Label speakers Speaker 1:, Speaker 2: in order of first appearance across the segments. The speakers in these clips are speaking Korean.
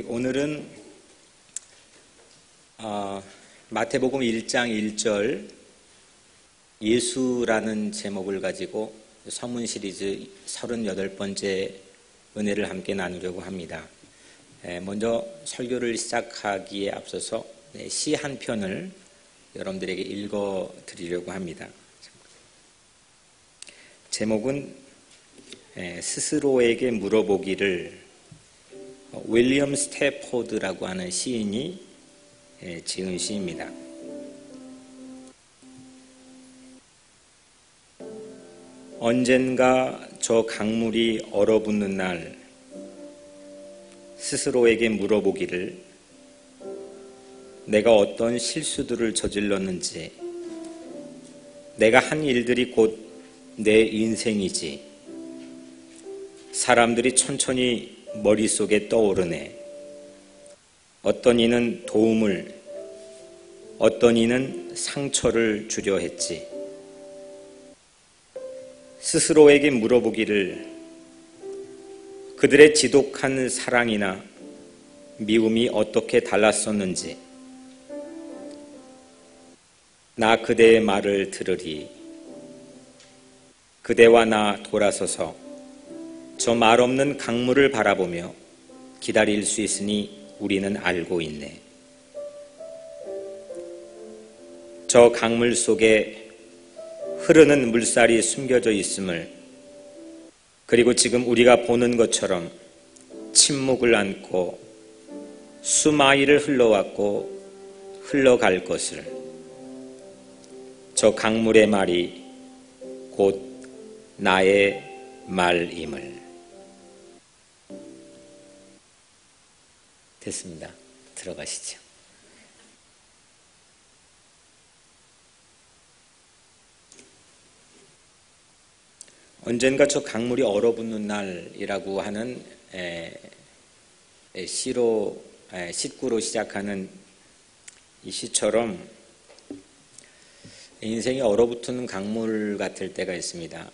Speaker 1: 오늘은 마태복음 1장 1절 예수라는 제목을 가지고 서문 시리즈 38번째 은혜를 함께 나누려고 합니다. 먼저 설교를 시작하기에 앞서서 시 한 편을 여러분들에게 읽어드리려고 합니다. 제목은 스스로에게 물어보기를 윌리엄 스태포드라고 하는 시인이 지은 시입니다. 언젠가 저 강물이 얼어붙는 날 스스로에게 물어보기를 내가 어떤 실수들을 저질렀는지, 내가 한 일들이 곧 내 인생이지, 사람들이 천천히 머릿속에 떠오르네. 어떤 이는 도움을, 어떤 이는 상처를 주려 했지. 스스로에게 물어보기를 그들의 지독한 사랑이나 미움이 어떻게 달랐었는지, 나 그대의 말을 들으리. 그대와 나 돌아서서 저 말 없는 강물을 바라보며 기다릴 수 있으니 우리는 알고 있네. 저 강물 속에 흐르는 물살이 숨겨져 있음을, 그리고 지금 우리가 보는 것처럼 침묵을 안고 수마일을 흘러왔고 흘러갈 것을, 저 강물의 말이 곧 나의 말임을. 됐습니다. 들어가시죠. 언젠가 저 강물이 얼어붙는 날이라고 하는 시구로 시작하는 이 시처럼 인생이 얼어붙는 강물 같을 때가 있습니다.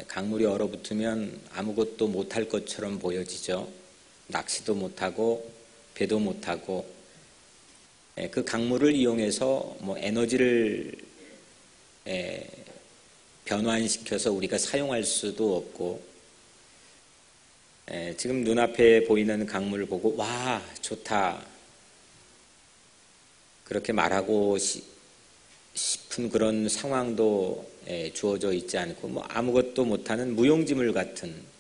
Speaker 1: 강물이 얼어붙으면 아무것도 못할 것처럼 보여지죠. 낚시도 못하고 배도 못하고, 그 강물을 이용해서 에너지를 변환시켜서 우리가 사용할 수도 없고, 지금 눈앞에 보이는 강물을 보고 와 좋다 그렇게 말하고 싶은 그런 상황도 주어져 있지 않고, 아무것도 못하는 무용지물 같은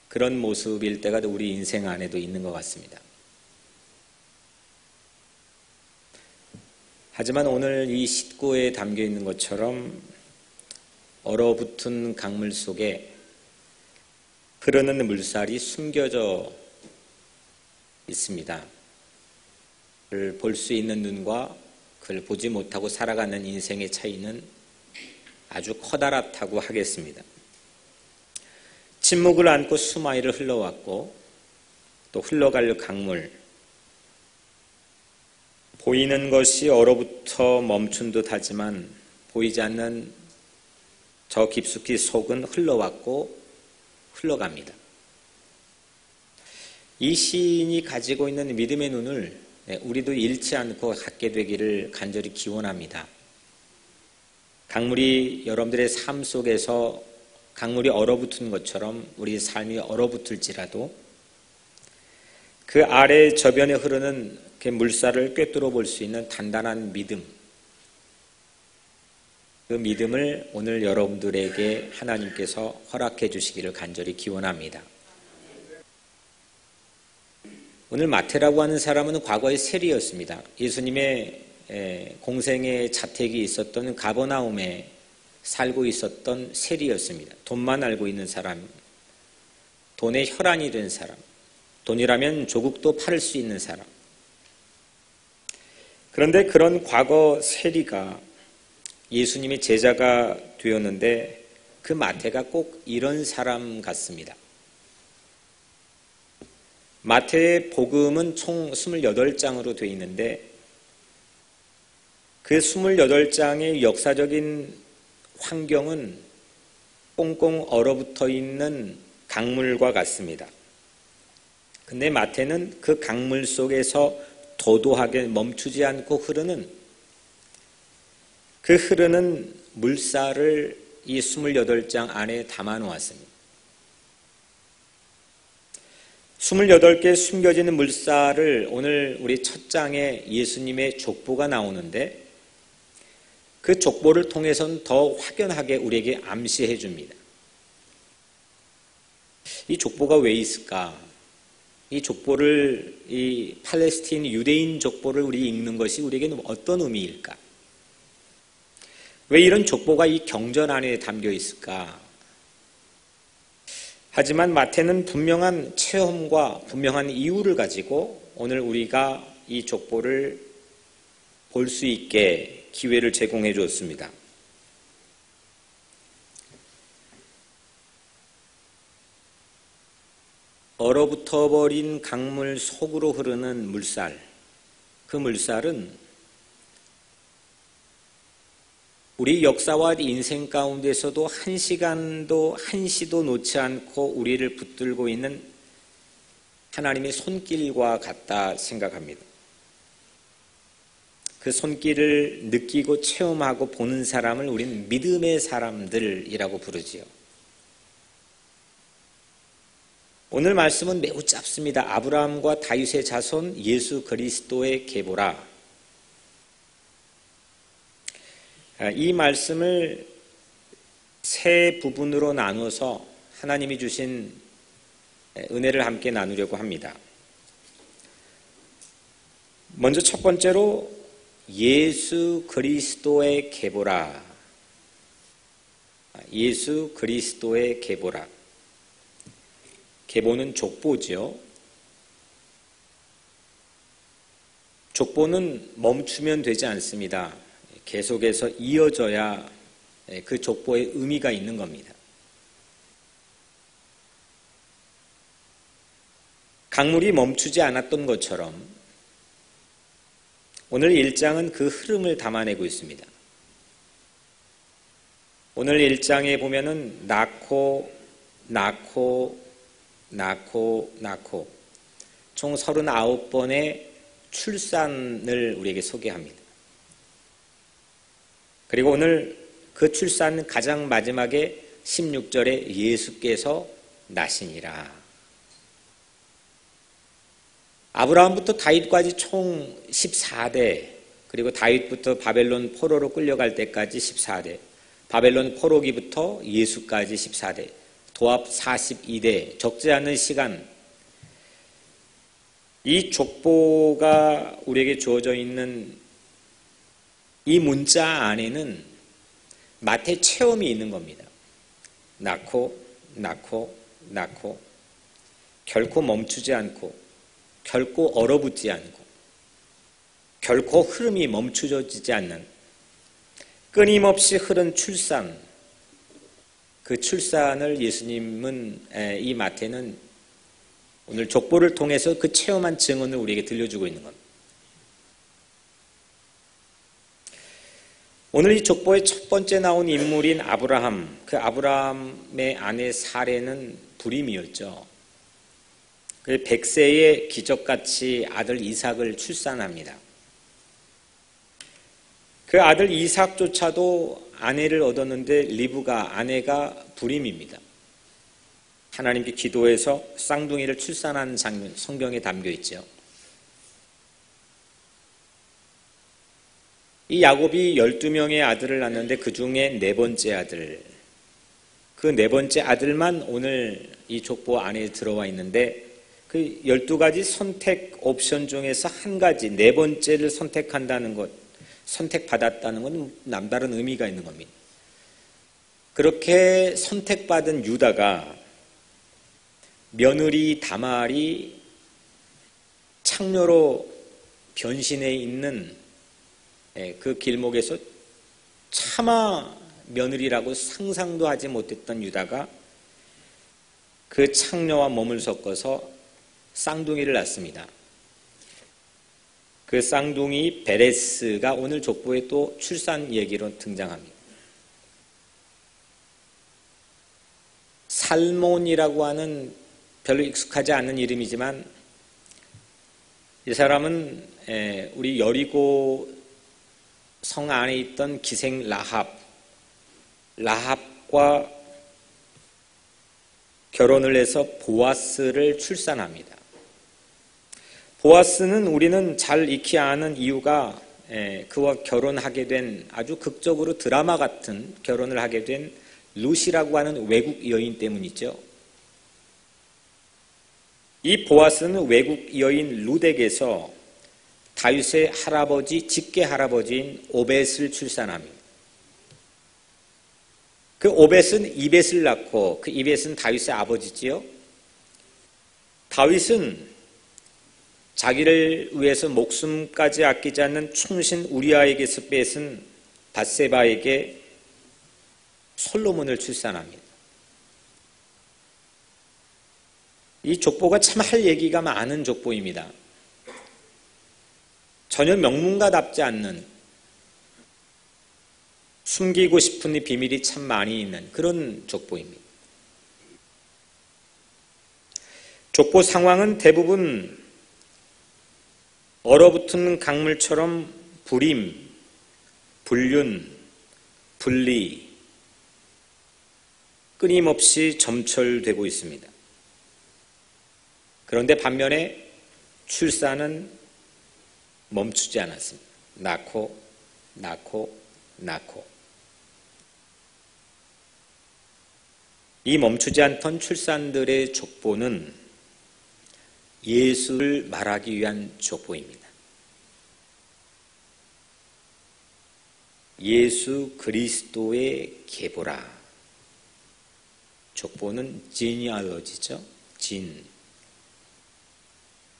Speaker 1: 그런 모습일 때가 우리 인생 안에도 있는 것 같습니다. 하지만 오늘 이 시구에 담겨 있는 것처럼 얼어붙은 강물 속에 흐르는 물살이 숨겨져 있습니다. 그걸 볼 수 있는 눈과 그걸 보지 못하고 살아가는 인생의 차이는 아주 커다랗다고 하겠습니다. 침묵을 안고 수마일을 흘러왔고 또 흘러갈 강물, 보이는 것이 얼어붙어 멈춘 듯 하지만 보이지 않는 저 깊숙이 속은 흘러왔고 흘러갑니다. 이 시인이 가지고 있는 믿음의 눈을 우리도 잃지 않고 갖게 되기를 간절히 기원합니다. 강물이 여러분들의 삶 속에서 강물이 얼어붙은 것처럼 우리 삶이 얼어붙을지라도 그 아래 저변에 흐르는 그 물살을 꿰뚫어 볼 수 있는 단단한 믿음, 그 믿음을 오늘 여러분들에게 하나님께서 허락해 주시기를 간절히 기원합니다. 오늘 마태라고 하는 사람은 과거의 세리였습니다. 예수님의 공생의 자택이 있었던 가버나움에 살고 있었던 세리였습니다. 돈만 알고 있는 사람, 돈의 혈안이 된 사람, 돈이라면 조국도 팔을 수 있는 사람. 그런데 그런 과거 세리가 예수님의 제자가 되었는데 그 마태가 꼭 이런 사람 같습니다. 마태의 복음은 총 28장으로 되어 있는데 그 28장의 역사적인 환경은 꽁꽁 얼어붙어 있는 강물과 같습니다. 근데 마태는 그 강물 속에서 도도하게 멈추지 않고 흐르는 그 흐르는 물살을 이 28장 안에 담아 놓았습니다. 28개 숨겨지는 물살을 오늘 우리 첫 장에 예수님의 족보가 나오는데 그 족보를 통해서는 더 확연하게 우리에게 암시해 줍니다. 이 족보가 왜 있을까? 이 족보를, 이 팔레스틴 유대인 족보를 우리 읽는 것이 우리에게는 어떤 의미일까? 왜 이런 족보가 이 경전 안에 담겨 있을까? 하지만 마태는 분명한 체험과 분명한 이유를 가지고 오늘 우리가 이 족보를 볼 수 있게 기회를 제공해 주었습니다. 얼어붙어 버린 강물 속으로 흐르는 물살, 그 물살은 우리 역사와 인생 가운데서도 한 시간도 한시도 놓지 않고 우리를 붙들고 있는 하나님의 손길과 같다 생각합니다. 그 손길을 느끼고 체험하고 보는 사람을 우리는 믿음의 사람들이라고 부르지요. 오늘 말씀은 매우 짧습니다. 아브라함과 다윗의 자손 예수 그리스도의 계보라. 이 말씀을 세 부분으로 나누어서 하나님이 주신 은혜를 함께 나누려고 합니다. 먼저 첫 번째로 예수 그리스도의 계보라. 예수 그리스도의 계보라. 계보는 족보죠. 족보는 멈추면 되지 않습니다. 계속해서 이어져야 그 족보의 의미가 있는 겁니다. 강물이 멈추지 않았던 것처럼 오늘 1장은 그 흐름을 담아내고 있습니다. 오늘 1장에 보면은 낳고 총 39번의 출산을 우리에게 소개합니다. 그리고 오늘 그 출산 가장 마지막에 16절에 예수께서 나시니라. 아브라함부터 다윗까지 총 14대, 그리고 다윗부터 바벨론 포로로 끌려갈 때까지 14대, 바벨론 포로기부터 예수까지 14대, 도합 42대, 적지 않은 시간, 이 족보가 우리에게 주어져 있는 이 문자 안에는 마태 체험이 있는 겁니다. 낳고 결코 멈추지 않고 결코 얼어붙지 않고 결코 흐름이 멈추어지지 않는 끊임없이 흐른 출산, 그 출산을 예수님은 이 마태는 오늘 족보를 통해서 그 체험한 증언을 우리에게 들려주고 있는 겁니다. 오늘 이 족보의 첫 번째 나온 인물인 아브라함, 그 아브라함의 아내 사레는 불임이었죠. 그 100세에 기적같이 아들 이삭을 출산합니다. 그 아들 이삭조차도 아내를 얻었는데 리브가 아내가 불임입니다. 하나님께 기도해서 쌍둥이를 출산한 장면 성경에 담겨 있죠. 이 야곱이 12명의 아들을 낳았는데 그 중에 네 번째 아들, 그 네 번째 아들만 오늘 이 족보 안에 들어와 있는데 그 12가지 선택 옵션 중에서 한 가지, 네 번째를 선택한다는 것, 선택받았다는 건 남다른 의미가 있는 겁니다. 그렇게 선택받은 유다가 며느리 다말이 창녀로 변신해 있는 그 길목에서 차마 며느리라고 상상도 하지 못했던 유다가 그 창녀와 몸을 섞어서 쌍둥이를 낳습니다. 그 쌍둥이 베레스가 오늘 족보에 또 출산 얘기로 등장합니다. 살몬이라고 하는 별로 익숙하지 않은 이름이지만 이 사람은 우리 여리고 성 안에 있던 기생 라합과 결혼을 해서 보아스를 출산합니다. 보아스는 우리는 잘 익히 아는 이유가 그와 결혼하게 된 아주 극적으로 드라마 같은 결혼을 하게 된 루시라고 하는 외국 여인 때문이죠. 이 보아스는 외국 여인 룻에게서 다윗의 할아버지, 직계 할아버지인 오벳을 출산합니다. 그 오벳은 이벳을 낳고 그 이벳은 다윗의 아버지지요. 다윗은 자기를 위해서 목숨까지 아끼지 않는 충신 우리아에게서 뺏은 밧세바에게 솔로몬을 출산합니다. 이 족보가 참 할 얘기가 많은 족보입니다. 전혀 명문가답지 않는, 숨기고 싶은 비밀이 참 많이 있는 그런 족보입니다. 족보 상황은 대부분 얼어붙은 강물처럼 불임, 불륜, 분리, 끊임없이 점철되고 있습니다. 그런데 반면에 출산은 멈추지 않았습니다. 낳고. 이 멈추지 않던 출산들의 족보는 예수를 말하기 위한 족보입니다. 예수 그리스도의 계보라. 족보는 genealogy죠. 진.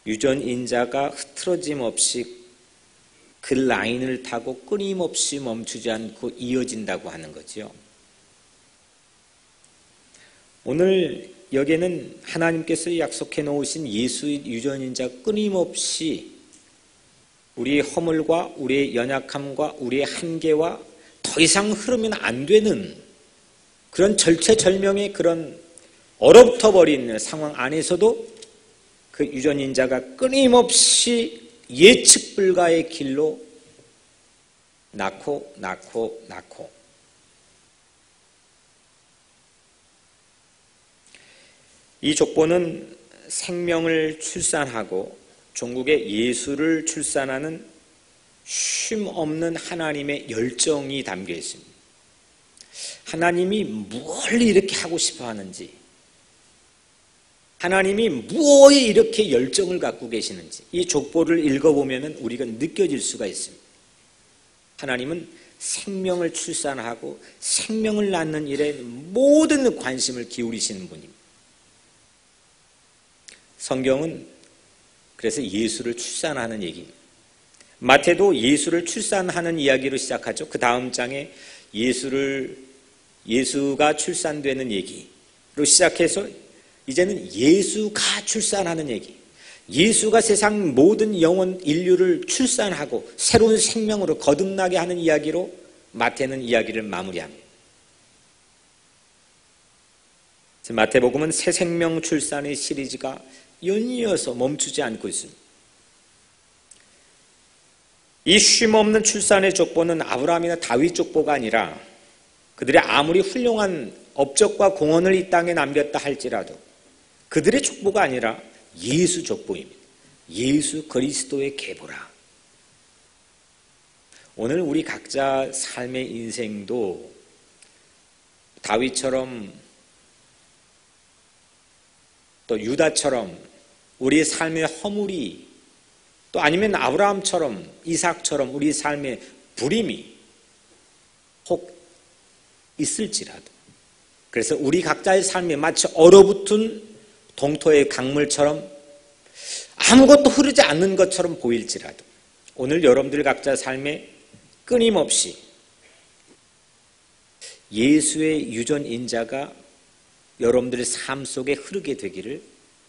Speaker 1: 유전인자가 흐트러짐 없이 그 라인을 타고 끊임없이 멈추지 않고 이어진다고 하는 거죠. 오늘 여기에는 하나님께서 약속해 놓으신 예수의 유전인자가 끊임없이 우리의 허물과 우리의 연약함과 우리의 한계와 더 이상 흐르면 안 되는 그런 절체절명의 그런 얼어붙어 버린 상황 안에서도 그 유전인자가 끊임없이 예측 불가의 길로 낳고. 이 족보는 생명을 출산하고 종국에 예수를 출산하는 쉼 없는 하나님의 열정이 담겨 있습니다. 하나님이 뭘 이렇게 하고 싶어 하는지, 하나님이 무엇에 이렇게 열정을 갖고 계시는지 이 족보를 읽어보면 우리가 느껴질 수가 있습니다. 하나님은 생명을 출산하고 생명을 낳는 일에 모든 관심을 기울이시는 분입니다. 성경은 그래서 예수를 출산하는 얘기입니다. 마태도 예수를 출산하는 이야기로 시작하죠. 그 다음 장에 예수가 출산되는 얘기로 시작해서 이제는 예수가 출산하는 얘기, 예수가 세상 모든 영혼 인류를 출산하고 새로운 생명으로 거듭나게 하는 이야기로 마태는 이야기를 마무리합니다. 마태복음은 새 생명 출산의 시리즈가 연이어서 멈추지 않고 있습니다. 이 쉼없는 출산의 족보는 아브라함이나 다윗 족보가 아니라 그들의 아무리 훌륭한 업적과 공헌을 이 땅에 남겼다 할지라도 그들의 족보가 아니라 예수 족보입니다. 예수 그리스도의 계보라. 오늘 우리 각자 삶의 인생도 다윗처럼 또 유다처럼 우리의 삶의 허물이 또 아니면 아브라함처럼 이삭처럼 우리 삶의 불임이 혹 있을지라도 그래서 우리 각자의 삶이 마치 얼어붙은 동토의 강물처럼 아무것도 흐르지 않는 것처럼 보일지라도 오늘 여러분들 각자 삶에 끊임없이 예수의 유전인자가 여러분들의 삶 속에 흐르게 되기를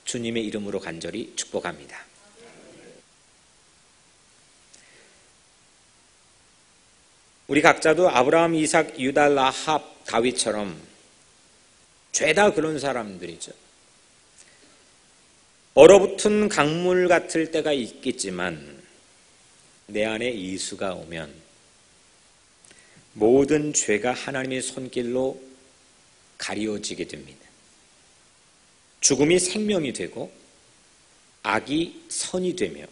Speaker 1: 주님의 이름으로 간절히 축복합니다. 우리 각자도 아브라함, 이삭, 유다, 라합, 다윗처럼 죄다 그런 사람들이죠. 얼어붙은 강물 같을 때가 있겠지만 내 안에 예수가 오면 모든 죄가 하나님의 손길로 가리워지게 됩니다. 죽음이 생명이 되고 악이 선이 되며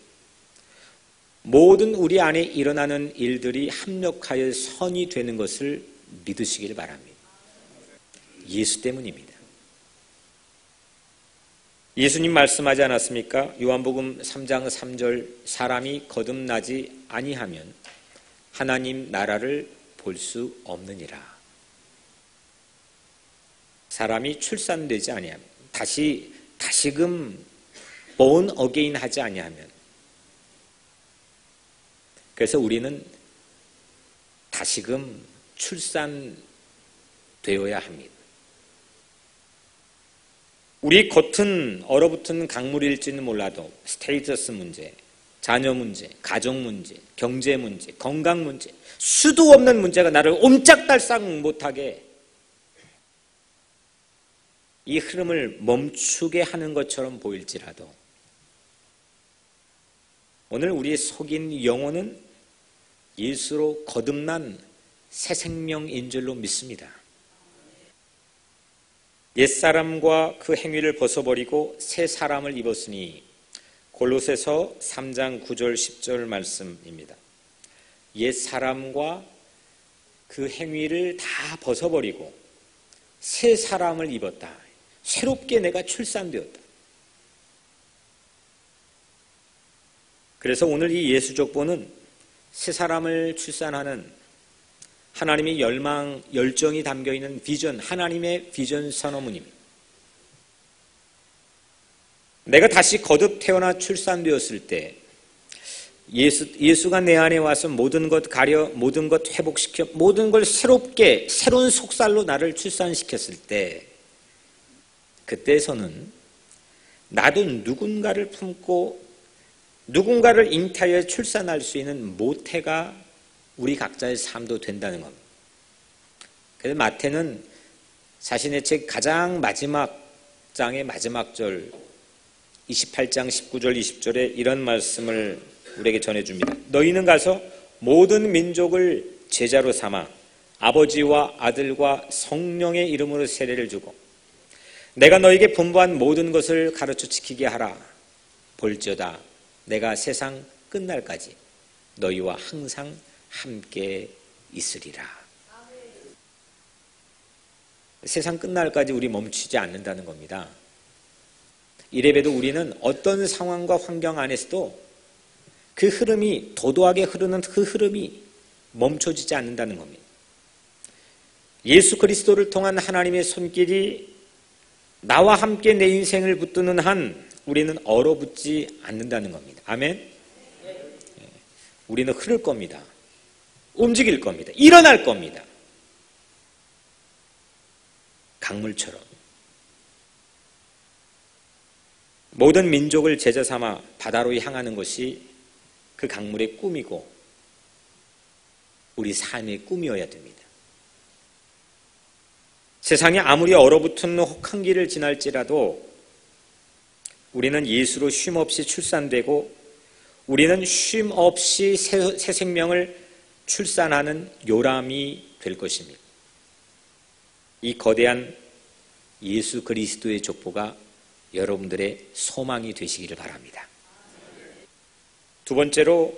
Speaker 1: 모든 우리 안에 일어나는 일들이 합력하여 선이 되는 것을 믿으시길 바랍니다. 예수 때문입니다. 예수님 말씀하지 않았습니까? 요한복음 3장 3절 사람이 거듭나지 아니하면 하나님 나라를 볼 수 없느니라. 사람이 출산되지 아니하면 다시금 born again 하지 아니하면, 그래서 우리는 다시금 출산되어야 합니다. 우리 겉은 얼어붙은 강물일지는 몰라도 스테이터스 문제, 자녀 문제, 가정 문제, 경제 문제, 건강 문제, 수도 없는 문제가 나를 옴짝달싹 못하게 이 흐름을 멈추게 하는 것처럼 보일지라도 오늘 우리의 속인 영혼은 예수로 거듭난 새 생명인 줄로 믿습니다. 옛사람과 그 행위를 벗어버리고 새 사람을 입었으니 골로새서 3장 9절 10절 말씀입니다. 옛사람과 그 행위를 다 벗어버리고 새 사람을 입었다. 새롭게 내가 출산되었다. 그래서 오늘 이 예수족보는 새 사람을 출산하는 하나님의 열정이 담겨있는 비전, 하나님의 비전 선언문입니다. 내가 다시 거듭 태어나 출산되었을 때 예수가 내 안에 와서 모든 것 가려, 모든 것 회복시켜, 모든 걸 새롭게 새로운 속살로 나를 출산시켰을 때 그때서는 나도 누군가를 품고 누군가를 잉태하여 출산할 수 있는 모태가 우리 각자의 삶도 된다는 겁니다. 그래서 마태는 자신의 책 가장 마지막 장의 마지막 절 28장 19절 20절에 이런 말씀을 우리에게 전해줍니다. 너희는 가서 모든 민족을 제자로 삼아 아버지와 아들과 성령의 이름으로 세례를 주고 내가 너에게 분부한 모든 것을 가르쳐 지키게 하라. 볼지어다 내가 세상 끝날까지 너희와 항상 함께 있으리라. 세상 끝날까지 우리 멈추지 않는다는 겁니다. 이래봬도 우리는 어떤 상황과 환경 안에서도 그 흐름이 도도하게 흐르는 그 흐름이 멈춰지지 않는다는 겁니다. 예수 그리스도를 통한 하나님의 손길이 나와 함께 내 인생을 붙드는 한 우리는 얼어붙지 않는다는 겁니다. 아멘? 우리는 흐를 겁니다. 움직일 겁니다. 일어날 겁니다. 강물처럼. 모든 민족을 제자 삼아 바다로 향하는 것이 그 강물의 꿈이고 우리 삶의 꿈이어야 됩니다. 세상에 아무리 얼어붙은 혹한 길을 지날지라도 우리는 예수로 쉼없이 출산되고 우리는 쉼없이 새 생명을 출산하는 요람이 될 것입니다. 이 거대한 예수 그리스도의 족보가 여러분들의 소망이 되시기를 바랍니다. 두 번째로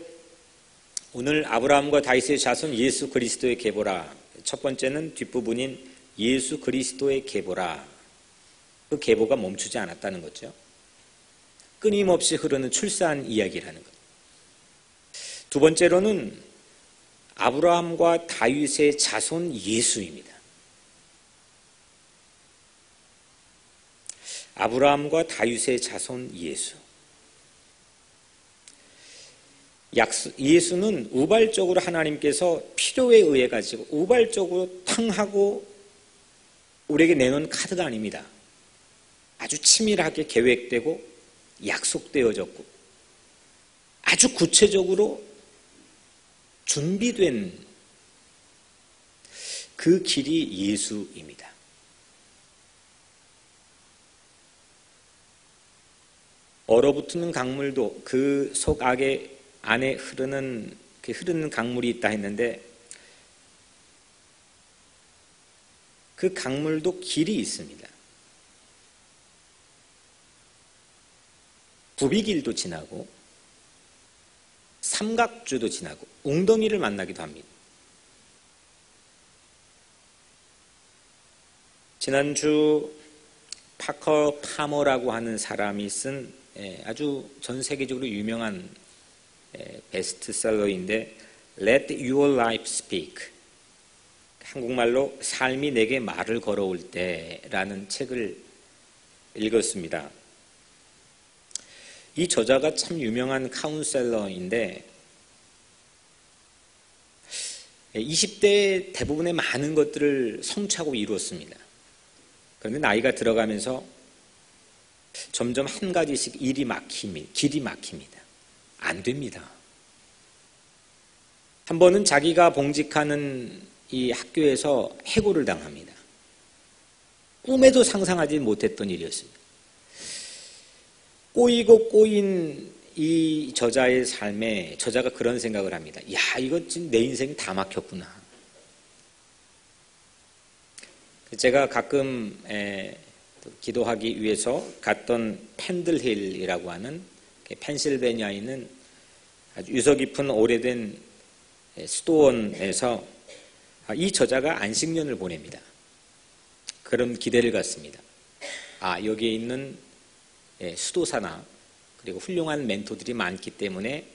Speaker 1: 오늘 아브라함과 다윗의 자손 예수 그리스도의 계보라. 첫 번째는 뒷부분인 예수 그리스도의 계보라. 그 계보가 멈추지 않았다는 거죠. 끊임없이 흐르는 출산 이야기라는 것. 두 번째로는 아브라함과 다윗의 자손 예수입니다. 아브라함과 다윗의 자손 예수. 예수는 우발적으로 하나님께서 필요에 의해 가지고 우발적으로 탕 하고 우리에게 내놓은 카드가 아닙니다. 아주 치밀하게 계획되고 약속되어졌고 아주 구체적으로 준비된 그 길이 예수입니다. 。 . 。 . 。 . . . . . . . . . . . . 。 . . . . . 。 . 。 . . . . 。 . 。 . . . . . . . 。 . 。 . . 。 . 。 . . . . . 。 . . 얼어붙는 강물도 그 속 안에 흐르는 강물이 있다 했는데 그 강물도 길이 있습니다. 부비길도 지나고 삼각주도 지나고 웅덩이를 만나기도 합니다. 지난주 파커 파머라고 하는 사람이 쓴 아주 전 세계적으로 유명한 베스트셀러인데 Let Your Life Speak, 한국말로 삶이 내게 말을 걸어올 때라는 책을 읽었습니다. 이 저자가 참 유명한 카운셀러인데 20대 대부분의 많은 것들을 성취하고 이루었습니다. 그런데 나이가 들어가면서 점점 한 가지씩 길이 막힙니다. 안 됩니다. 한 번은 자기가 봉직하는 이 학교에서 해고를 당합니다. 꿈에도 상상하지 못했던 일이었습니다. 꼬이고 꼬인 이 저자의 삶에 저자가 그런 생각을 합니다. 야, 이거 지금 내 인생이 다 막혔구나. 제가 가끔 기도하기 위해서 갔던 펜들힐이라고 하는 펜실베니아에 있는 아주 유서 깊은 오래된 수도원에서 이 저자가 안식년을 보냅니다. 그런 기대를 갖습니다. 여기에 있는 수도사나 그리고 훌륭한 멘토들이 많기 때문에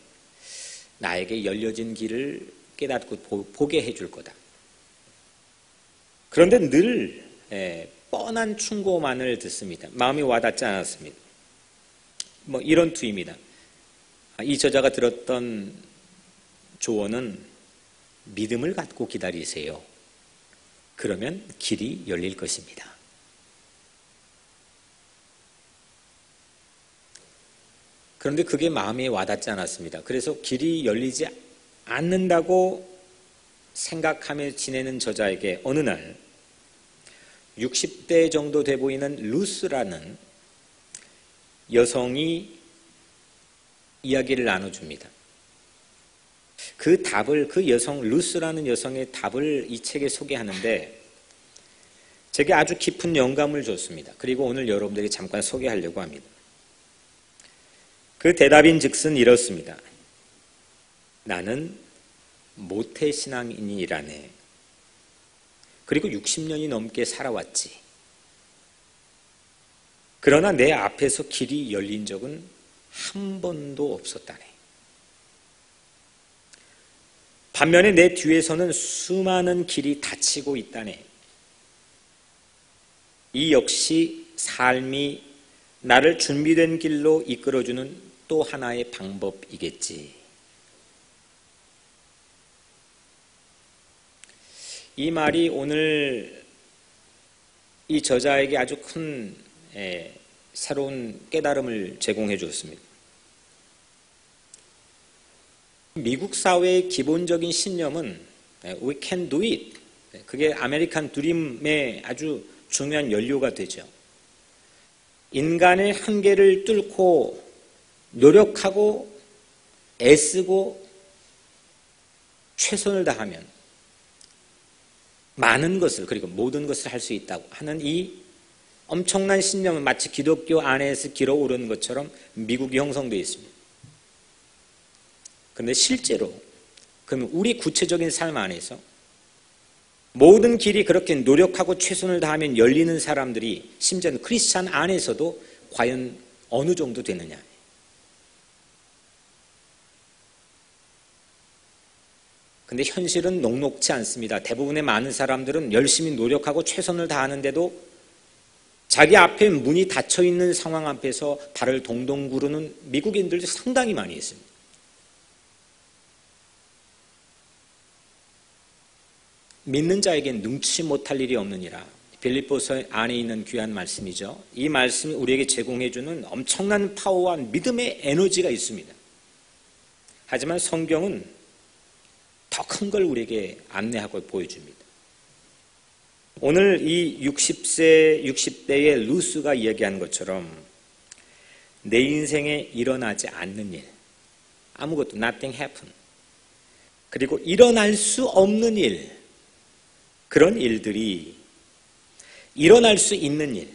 Speaker 1: 나에게 열려진 길을 깨닫고 보게 해줄 거다. 그런데 늘 뻔한 충고만을 듣습니다. 마음이 와닿지 않았습니다. 이런 투입니다. 이 저자가 들었던 조언은 믿음을 갖고 기다리세요. 그러면 길이 열릴 것입니다. 그런데 그게 마음에 와닿지 않았습니다. 그래서 길이 열리지 않는다고 생각하며 지내는 저자에게 어느 날 60대 정도 돼 보이는 루스라는 여성이 이야기를 나눠줍니다. 그 루스라는 여성의 답을 이 책에 소개하는데 제게 아주 깊은 영감을 줬습니다. 그리고 오늘 여러분들에게 잠깐 소개하려고 합니다. 그 대답인 즉슨 이렇습니다. 나는 모태신앙인이라네. 그리고 60년이 넘게 살아왔지. 그러나 내 앞에서 길이 열린 적은 한 번도 없었다네. 반면에 내 뒤에서는 수많은 길이 닫히고 있다네. 이 역시 삶이 나를 준비된 길로 이끌어주는 또 하나의 방법이겠지. 이 말이 오늘 이 저자에게 아주 큰 새로운 깨달음을 제공해 주었습니다. 미국 사회의 기본적인 신념은 We can do it. 그게 아메리칸 드림의 아주 중요한 연료가 되죠. 인간의 한계를 뚫고 노력하고 애쓰고 최선을 다하면 많은 것을 그리고 모든 것을 할 수 있다고 하는 이 엄청난 신념은 마치 기독교 안에서 길어오른 것처럼 미국이 형성되어 있습니다. 그런데 실제로 그러면 우리 구체적인 삶 안에서 모든 길이 그렇게 노력하고 최선을 다하면 열리는 사람들이 심지어는 크리스찬 안에서도 과연 어느 정도 되느냐. 근데 현실은 녹록치 않습니다. 대부분의 많은 사람들은 열심히 노력하고 최선을 다하는데도 자기 앞에 문이 닫혀있는 상황 앞에서 발을 동동 구르는 미국인들도 상당히 많이 있습니다. 믿는 자에겐 능치 못할 일이 없느니라. 빌립보서 안에 있는 귀한 말씀이죠. 이 말씀이 우리에게 제공해주는 엄청난 파워와 믿음의 에너지가 있습니다. 하지만 성경은 더 큰 걸 우리에게 안내하고 보여줍니다. 오늘 이 60대의 루스가 이야기한 것처럼 내 인생에 일어나지 않는 일, 아무것도 nothing happen. 그리고 일어날 수 없는 일, 그런 일들이 일어날 수 있는 일,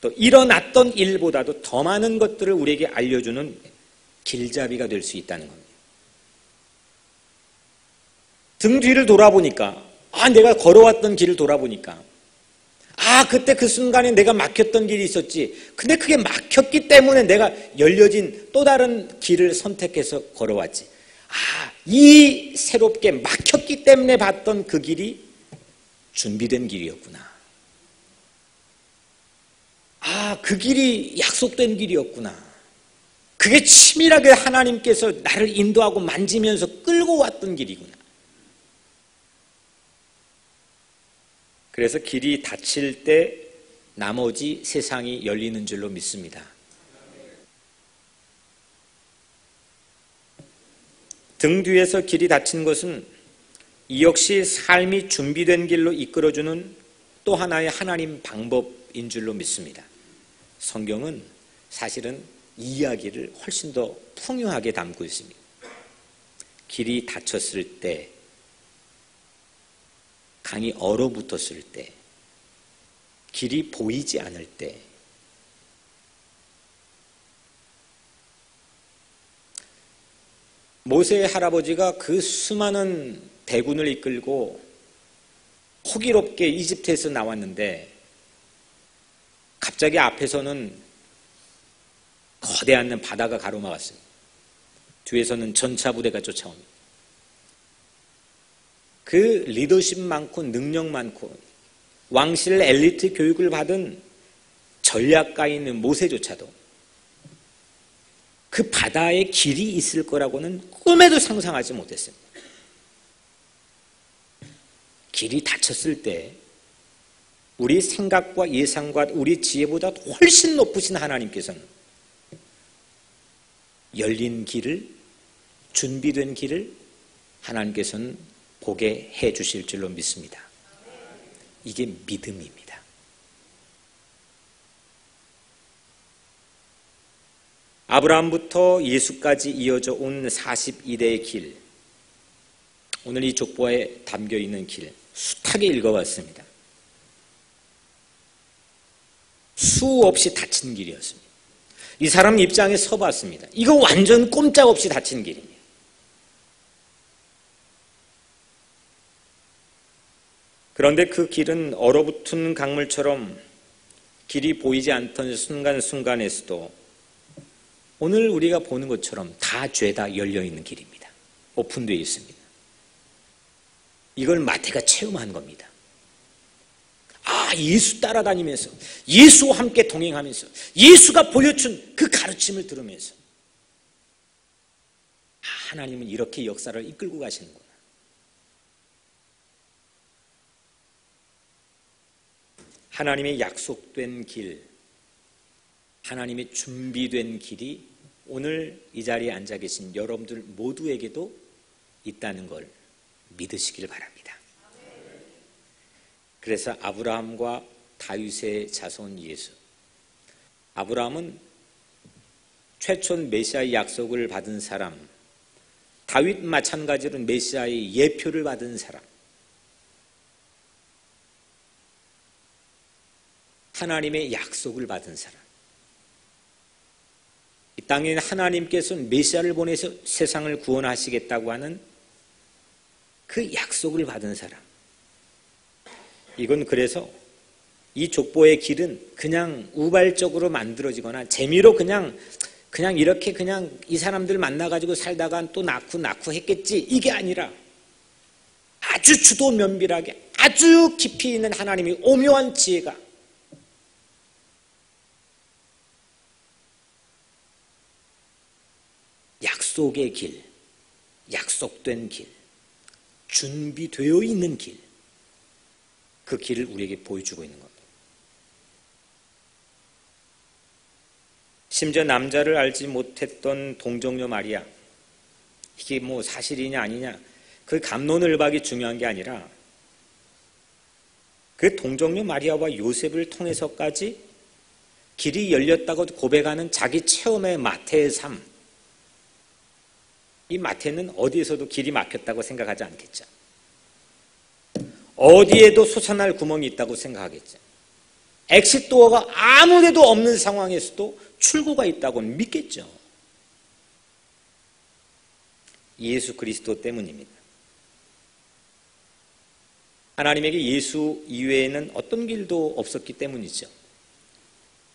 Speaker 1: 또 일어났던 일보다도 더 많은 것들을 우리에게 알려주는 길잡이가 될 수 있다는 겁니다. 등 뒤를 돌아보니까, 내가 걸어왔던 길을 돌아보니까, 그때 그 순간에 내가 막혔던 길이 있었지. 근데 그게 막혔기 때문에 내가 열려진 또 다른 길을 선택해서 걸어왔지. 이 새롭게 막혔기 때문에 봤던 그 길이 준비된 길이었구나. 그 길이 약속된 길이었구나. 그게 치밀하게 하나님께서 나를 인도하고 만지면서 끌고 왔던 길이구나. 그래서 길이 닫힐 때 나머지 세상이 열리는 줄로 믿습니다. 등 뒤에서 길이 닫힌 것은 이 역시 삶이 준비된 길로 이끌어주는 또 하나의 하나님 방법인 줄로 믿습니다. 성경은 사실은 이 이야기를 훨씬 더 풍요하게 담고 있습니다. 길이 닫혔을 때, 강이 얼어붙었을 때, 길이 보이지 않을 때, 모세의 할아버지가 그 수많은 대군을 이끌고 호기롭게 이집트에서 나왔는데 갑자기 앞에서는 거대한 바다가 가로막았어요. 뒤에서는 전차 부대가 쫓아옵니다. 그 리더십 많고 능력 많고 왕실 엘리트 교육을 받은 전략가인 모세조차도 그 바다에 길이 있을 거라고는 꿈에도 상상하지 못했습니다. 길이 닫혔을 때 우리 생각과 예상과 우리 지혜보다 훨씬 높으신 하나님께서는 열린 길을, 준비된 길을 하나님께서는 보게 해 주실 줄로 믿습니다. 이게 믿음입니다. 아브라함부터 예수까지 이어져 온 42대의 길, 오늘 이 족보에 담겨 있는 길 숱하게 읽어봤습니다. 수없이 닫힌 길이었습니다. 이 사람 입장에 서봤습니다. 이거 완전 꼼짝없이 닫힌 길입니다. 그런데 그 길은 얼어붙은 강물처럼 길이 보이지 않던 순간순간에서도 오늘 우리가 보는 것처럼 다 죄다 열려있는 길입니다. 오픈되어 있습니다. 이걸 마태가 체험한 겁니다. 예수 따라다니면서 예수와 함께 동행하면서 예수가 보여준 그 가르침을 들으면서 하나님은 이렇게 역사를 이끌고 가시는구나. 하나님의 약속된 길, 하나님의 준비된 길이 오늘 이 자리에 앉아 계신 여러분들 모두에게도 있다는 걸 믿으시길 바랍니다. 그래서 아브라함과 다윗의 자손 예수, 아브라함은 최초는 메시아의 약속을 받은 사람, 다윗 마찬가지로 메시아의 예표를 받은 사람, 하나님의 약속을 받은 사람, 이 땅에 하나님께서는 메시아를 보내서 세상을 구원하시겠다고 하는 그 약속을 받은 사람. 이건 그래서 이 족보의 길은 그냥 우발적으로 만들어지거나 재미로 그냥 이렇게 그냥 이 사람들 만나가지고 살다가 또 낳고 했겠지, 이게 아니라 아주 주도 면밀하게 아주 깊이 있는 하나님의 오묘한 지혜가 약속의 길, 약속된 길, 준비되어 있는 길, 그 길을 우리에게 보여주고 있는 겁니다. 심지어 남자를 알지 못했던 동정녀 마리아, 이게 뭐 사실이냐 아니냐, 그 갑론을박이 중요한 게 아니라 그 동정녀 마리아와 요셉을 통해서까지 길이 열렸다고 고백하는 자기 체험의 마태의 삶. 이 마태는 어디에서도 길이 막혔다고 생각하지 않겠죠. 어디에도 솟아날 구멍이 있다고 생각하겠죠. 엑시트도어가 아무데도 없는 상황에서도 출구가 있다고는 믿겠죠. 예수 그리스도 때문입니다. 하나님에게 예수 이외에는 어떤 길도 없었기 때문이죠.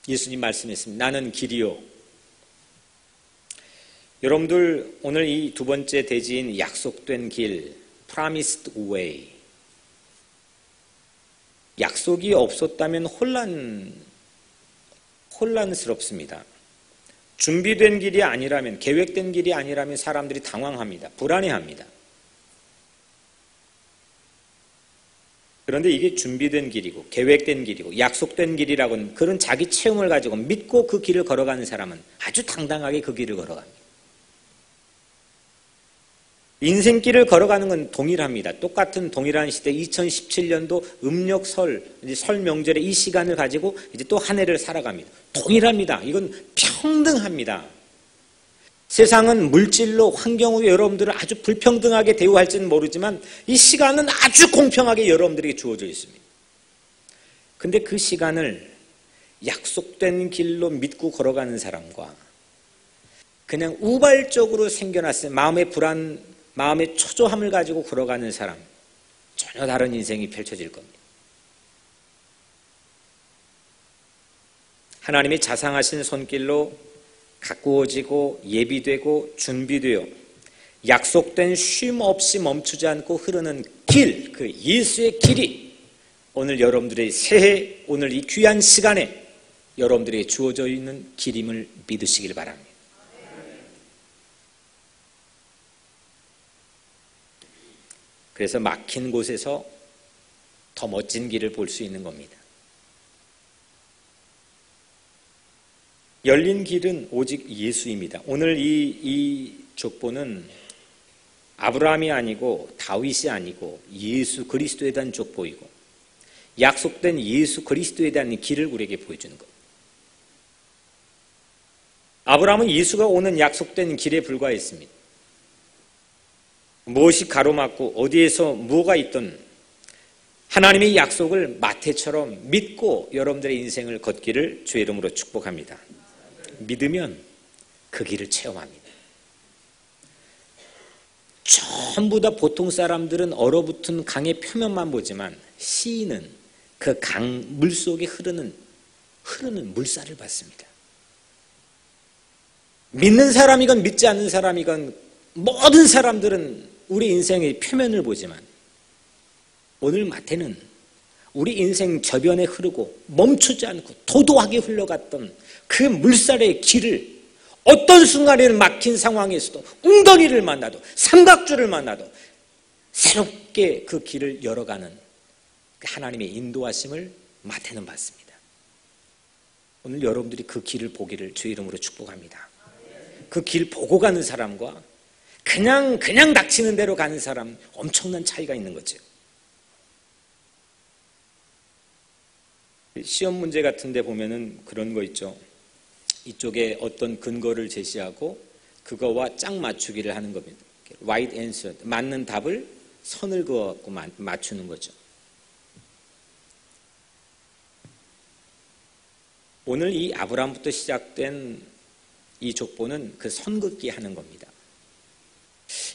Speaker 1: 예수님 말씀했습니다. 나는 길이요. 여러분들 오늘 이 두 번째 대지인 약속된 길, Promised Way. 약속이 없었다면 혼란스럽습니다. 준비된 길이 아니라면, 계획된 길이 아니라면 사람들이 당황합니다. 불안해합니다. 그런데 이게 준비된 길이고 계획된 길이고 약속된 길이라고는 그런 자기 체험을 가지고 믿고 그 길을 걸어가는 사람은 아주 당당하게 그 길을 걸어갑니다. 인생길을 걸어가는 건 동일합니다. 똑같은 동일한 시대 2017년도 음력 설 명절의 이 시간을 가지고 이제 또 한 해를 살아갑니다. 동일합니다. 이건 평등합니다. 세상은 물질로 환경으로 여러분들을 아주 불평등하게 대우할지는 모르지만 이 시간은 아주 공평하게 여러분들에게 주어져 있습니다. 근데 그 시간을 약속된 길로 믿고 걸어가는 사람과 그냥 우발적으로 생겨났어요. 마음의 불안, 마음의 초조함을 가지고 걸어가는 사람, 전혀 다른 인생이 펼쳐질 겁니다. 하나님이 자상하신 손길로 가꾸어지고 예비되고 준비되어 약속된 쉼 없이 멈추지 않고 흐르는 길, 그 예수의 길이 오늘 여러분들의 새해, 오늘 이 귀한 시간에 여러분들에게 주어져 있는 길임을 믿으시길 바랍니다. 그래서 막힌 곳에서 더 멋진 길을 볼 수 있는 겁니다. 열린 길은 오직 예수입니다. 오늘 이 족보는 아브라함이 아니고 다윗이 아니고 예수 그리스도에 대한 족보이고 약속된 예수 그리스도에 대한 길을 우리에게 보여주는 겁니다. 아브라함은 예수가 오는 약속된 길에 불과했습니다. 무엇이 가로막고 어디에서 뭐가 있든 하나님의 약속을 마태처럼 믿고 여러분들의 인생을 걷기를 주의 이름으로 축복합니다. 믿으면 그 길을 체험합니다. 전부 다 보통 사람들은 얼어붙은 강의 표면만 보지만 시인은 그 강 물속에 흐르는 물살을 봤습니다. 믿는 사람이건 믿지 않는 사람이건 모든 사람들은 우리 인생의 표면을 보지만 오늘 마태는 우리 인생 저변에 흐르고 멈추지 않고 도도하게 흘러갔던 그 물살의 길을 어떤 순간에는 막힌 상황에서도 웅덩이를 만나도 삼각줄을 만나도 새롭게 그 길을 열어가는 하나님의 인도하심을 마태는 받습니다. 오늘 여러분들이 그 길을 보기를 주의 이름으로 축복합니다. 그 길 보고 가는 사람과 그냥 닥치는 대로 가는 사람 엄청난 차이가 있는 거죠. 시험 문제 같은 데 보면은 그런 거 있죠. 이쪽에 어떤 근거를 제시하고 그거와 짝 맞추기를 하는 겁니다. right answer, 맞는 답을 선을 그어갖고 맞추는 거죠. 오늘 이 아브라함부터 시작된 이 족보는 그 선긋기 하는 겁니다.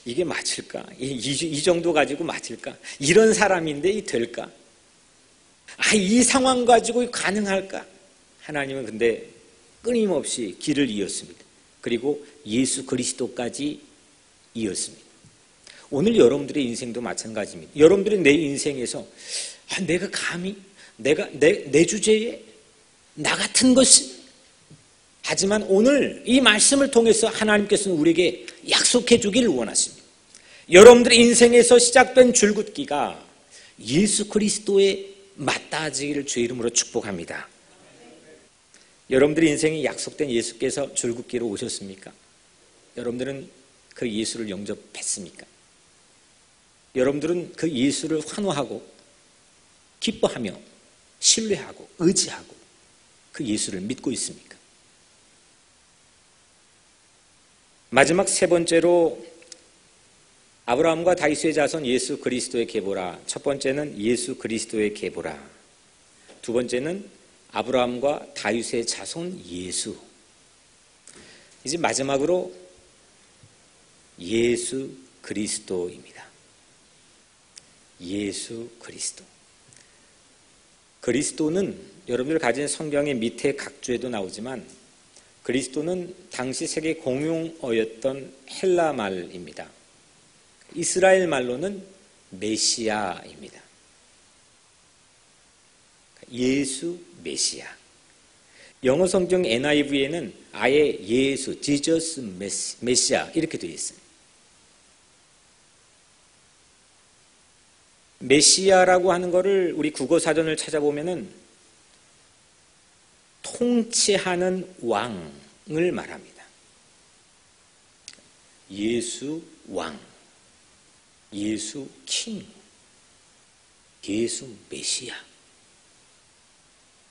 Speaker 1: 이게 맞을까? 이 정도 가지고 맞을까? 이런 사람인데 이 될까? 이 상황 가지고 가능할까? 하나님은 근데 끊임없이 길을 이었습니다. 그리고 예수 그리스도까지 이었습니다. 오늘 여러분들의 인생도 마찬가지입니다. 여러분들이 내 인생에서 내가 감히 내 주제에 나 같은 것이 하지만 오늘 이 말씀을 통해서 하나님께서는 우리에게 약속해 주기를 원하십니다. 여러분들의 인생에서 시작된 줄긋기가 예수 그리스도에 맞닿아지기를 주의 이름으로 축복합니다. 여러분들의 인생에 약속된 예수께서 줄긋기로 오셨습니까? 여러분들은 그 예수를 영접했습니까? 여러분들은 그 예수를 환호하고 기뻐하며 신뢰하고 의지하고 그 예수를 믿고 있습니까? 마지막 세 번째로 아브라함과 다윗의 자손 예수 그리스도의 계보라. 첫 번째는 예수 그리스도의 계보라. 두 번째는 아브라함과 다윗의 자손 예수. 이제 마지막으로 예수 그리스도입니다. 예수 그리스도. 그리스도는 여러분들 가진 성경의 밑에 각주에도 나오지만 그리스도는 당시 세계 공용어였던 헬라 말입니다. 이스라엘 말로는 메시아입니다. 예수 메시아. 영어 성경 NIV에는 아예 예수, Jesus 메시아 이렇게 되어 있습니다. 메시아라고 하는 것을 우리 국어 사전을 찾아보면은 통치하는 왕을 말합니다. 예수 왕, 예수 킹, 예수 메시아,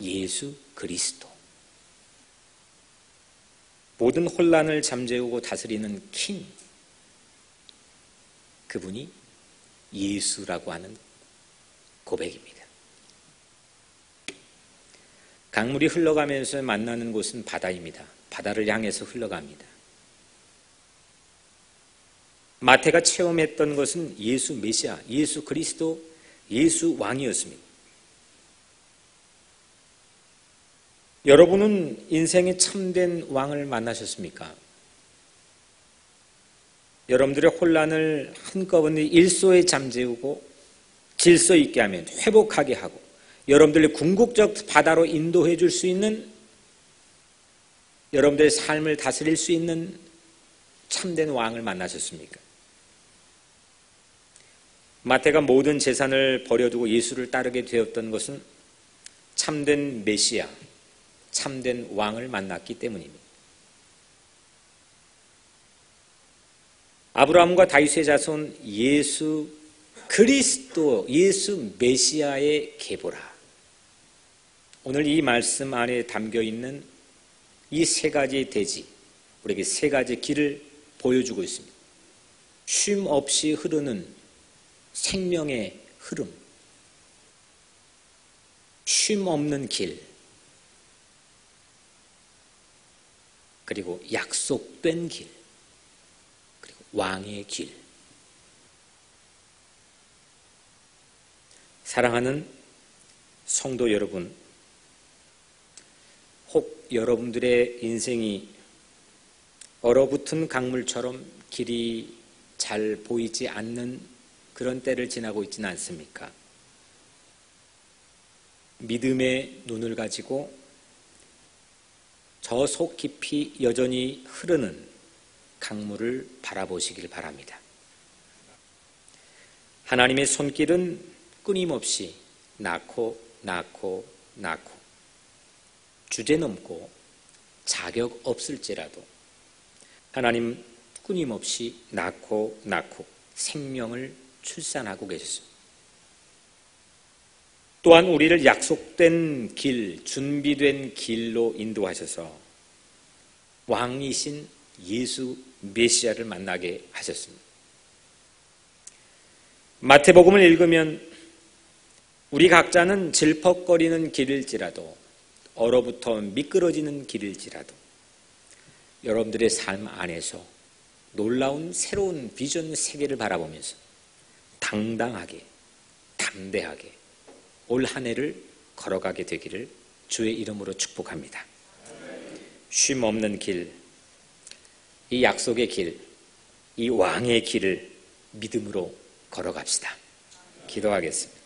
Speaker 1: 예수 그리스도. 모든 혼란을 잠재우고 다스리는 킹, 그분이 예수라고 하는 고백입니다. 강물이 흘러가면서 만나는 곳은 바다입니다. 바다를 향해서 흘러갑니다. 마태가 체험했던 것은 예수 메시아, 예수 그리스도, 예수 왕이었습니다. 여러분은 인생의 참된 왕을 만나셨습니까? 여러분들의 혼란을 한꺼번에 일소에 잠재우고 질서 있게 하면 회복하게 하고 여러분들의 궁극적 바다로 인도해 줄 수 있는, 여러분들의 삶을 다스릴 수 있는 참된 왕을 만나셨습니까? 마태가 모든 재산을 버려두고 예수를 따르게 되었던 것은 참된 메시아, 참된 왕을 만났기 때문입니다. 아브라함과 다윗의 자손 예수 그리스도, 예수 메시아의 계보라. 오늘 이 말씀 안에 담겨있는 이 세 가지 대지, 우리에게 세 가지 길을 보여주고 있습니다. 쉼 없이 흐르는 생명의 흐름, 쉼 없는 길, 그리고 약속된 길, 그리고 왕의 길. 사랑하는 성도 여러분, 혹 여러분들의 인생이 얼어붙은 강물처럼 길이 잘 보이지 않는 그런 때를 지나고 있지는 않습니까? 믿음의 눈을 가지고 저 속 깊이 여전히 흐르는 강물을 바라보시길 바랍니다. 하나님의 손길은 끊임없이 낳고 주제넘고 자격 없을지라도 하나님 끊임없이 낳고 생명을 출산하고 계셨습니다. 또한 우리를 약속된 길, 준비된 길로 인도하셔서 왕이신 예수 메시아를 만나게 하셨습니다. 마태복음을 읽으면 우리 각자는 질퍽거리는 길일지라도, 얼어붙어 미끄러지는 길일지라도 여러분들의 삶 안에서 놀라운 새로운 비전 세계를 바라보면서 당당하게, 담대하게 올 한 해를 걸어가게 되기를 주의 이름으로 축복합니다. 쉼 없는 길, 이 약속의 길, 이 왕의 길을 믿음으로 걸어갑시다. 기도하겠습니다.